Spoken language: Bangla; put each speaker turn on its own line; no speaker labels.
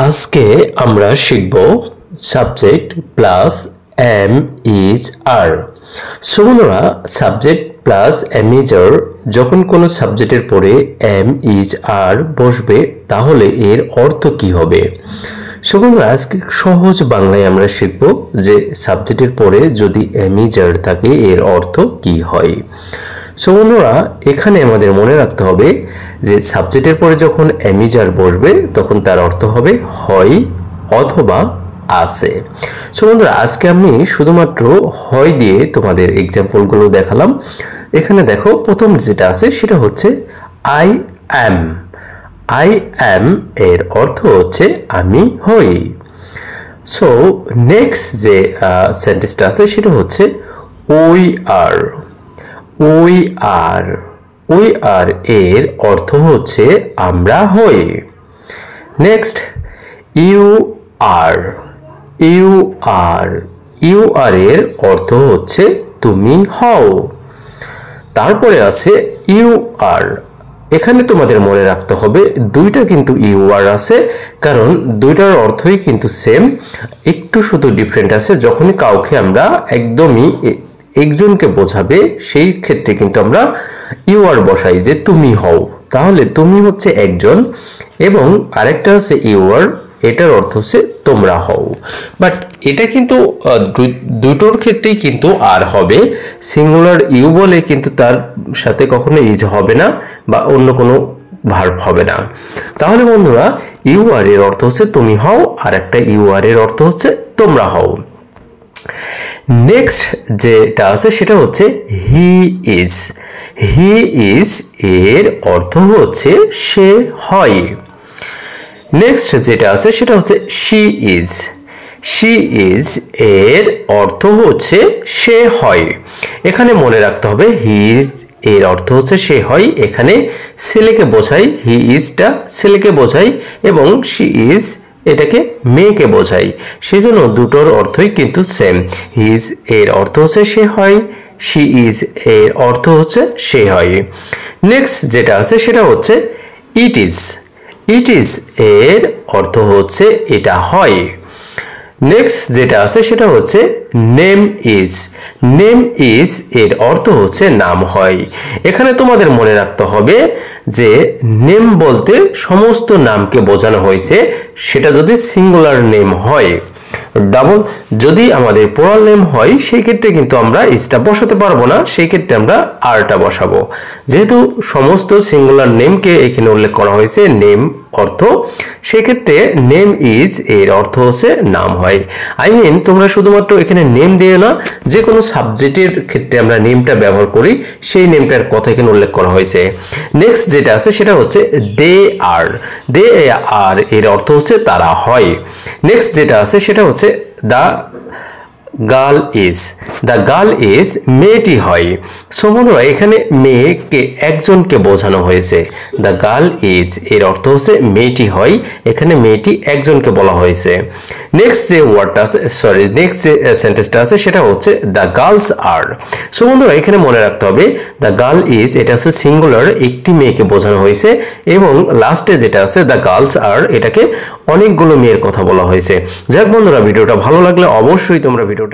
আজকে আমরা শিখব subject plus am is are. So বন্ধুরা, subject plus am is are যখন কোনো সাবজেক্টের পরে এম ইজ আর বসবে তাহলে এর অর্থ কি হবে। সো বন্ধুরা, আজকে সহজ বাংলায় আমরা শিখব যে সাবজেক্টের পরে যদি এম ইজ আর থাকে এর অর্থ কি হয়। সো বন্ধুরা, এখানে আমাদের মনে রাখতে হবে যে সাবজেক্টের পরে যখন এম ইজ আর বসবে তখন তার অর্থ হবে হয় অথবা আছে। সো বন্ধুরা, আজকে আমি শুধুমাত্র হয় দিয়ে তোমাদের এক্সাম্পলগুলো দেখালাম। এখানে দেখো, প্রথম যেটা আছে সেটা হচ্ছে আই অ্যাম। আই অ্যাম এর অর্থ হচ্ছে আমি হই। সো নেক্সট যে সেন্টেন্সটা আছে সেটা হচ্ছে we are. We are, we are এর অর্থ হচ্ছে আমরা হই। Next you are. You are, you are এর অর্থ হচ্ছে তুমি হও। তারপরে আছে ইউ আর। এখানে তোমাদের মনে রাখতে হবে দুইটা কিন্তু ইউ আর আছে, কারণ দুইটার অর্থই কিন্তু সেম, একটু শুধু ডিফারেন্ট আছে। যখনই কাউকে আমরা একদমই একজনকে বোঝাবে সেই ক্ষেত্রে কিন্তু আমরা ইউ আর বসাই যে তুমি হও, তাহলে তুমি হচ্ছে একজন, এবং আরেকটা হচ্ছে ইউ আর, এটার অর্থ হচ্ছে তোমরা হও। বাট এটা কিন্তু দুটোর ক্ষেত্রেই কিন্তু আর হবে। সিঙ্গুলার ইউ বলে কিন্তু তার সাথে কখনো ইজ হবে না বা অন্য কোনো ভার্ব হবে না। তাহলে বন্ধুরা, ইউ আর এর অর্থ হচ্ছে তুমি হও, আর একটা ইউ আর এর অর্থ হচ্ছে তোমরা হও। নেক্সট যেটা আছে সেটা হচ্ছে হি ইজ। হি ইজ এর অর্থ হচ্ছে সে হয়। নেক্সট যেটা আছে সেটা হচ্ছে শি ইজ। শি ইজ এর অর্থ হচ্ছে সে হয়। এখানে মনে রাখতে হবে হি ইজ এর অর্থ হচ্ছে সে হয়, এখানে ছেলেকে বোঝাই, হি ইজটা ছেলেকে বোঝাই এবং শি ইজ এটাকে মেয়েকে বোঝাই, সেজন্য দুটোর অর্থই কিন্তু সেম। হি ইজ এর অর্থ হচ্ছে সে হয়, শি ইজ এর অর্থ হচ্ছে সে হয়। নেক্সট যেটা আছে সেটা হচ্ছে ইট ইজ। ইট ইজ এর অর্থ হচ্ছে এটা হয়। নেক্সট যেটা আছে সেটা হচ্ছে নেম ইজ। নেম ইজ এর অর্থ হচ্ছে নাম হয়। এখানে তোমাদের মনে রাখতে হবে যে নেম বলতে সমস্ত নামকে বোঝানো হয়েছে, সেটা যদি সিঙ্গুলার নেম হয়। ডাবল যদি আমাদের প্লুরাল নেম হয় সেই ক্ষেত্রে কিন্তু আমরা ইজটা বসাতে পারবো না, সেই ক্ষেত্রে আমরা আরটা বসাবো। যেহেতু সমস্ত সিঙ্গুলার নেমকে এখানে উল্লেখ করা হয়েছে নেম অর্থ, সেক্ষেত্রে নেম ইজ এর অর্থ হচ্ছে নাম হয়। আই মিন তোমরা শুধুমাত্র এখানে নেম দিয়ে না, যে কোনো সাবজেক্টের ক্ষেত্রে আমরা নেমটা ব্যবহার করি সেই নেমটার কথা এখানে উল্লেখ করা হয়েছে। নেক্সট যেটা আছে সেটা হচ্ছে দে আর। দে আর এর অর্থ হচ্ছে তারা হয়। নেক্সট যেটা আছে সেটা হচ্ছে the girl is. The girl is মেয়েটি হয়। সো বন্ধুরা, এখানে মেয়েকে একজনকে বোঝানো হয়েছে। দ্য গার্ল ইজ এর অর্থ হচ্ছে মেয়েটি হয়, এখানে মেয়েটি একজনকে বলা হয়েছে। নেক্সট যে ওয়ার্ডটা আছে, সরি নেক্সট যে সেন্টেন্সটা আছে সেটা হচ্ছে দ্য গার্লস আর। সো বন্ধুরা, এখানে মনে রাখতে হবে দ্য গার্ল ইজ এটা হচ্ছে সিঙ্গুলার, একটি মেয়েকে বোঝানো হয়েছে, এবং লাস্টে যেটা আছে দ্য গার্লস আর এটাকে অনেকগুলো মেয়ের কথা বলা হয়েছে। যাক বন্ধুরা, ভিডিওটা ভালো লাগলে অবশ্যই তোমরা ভিডিওটা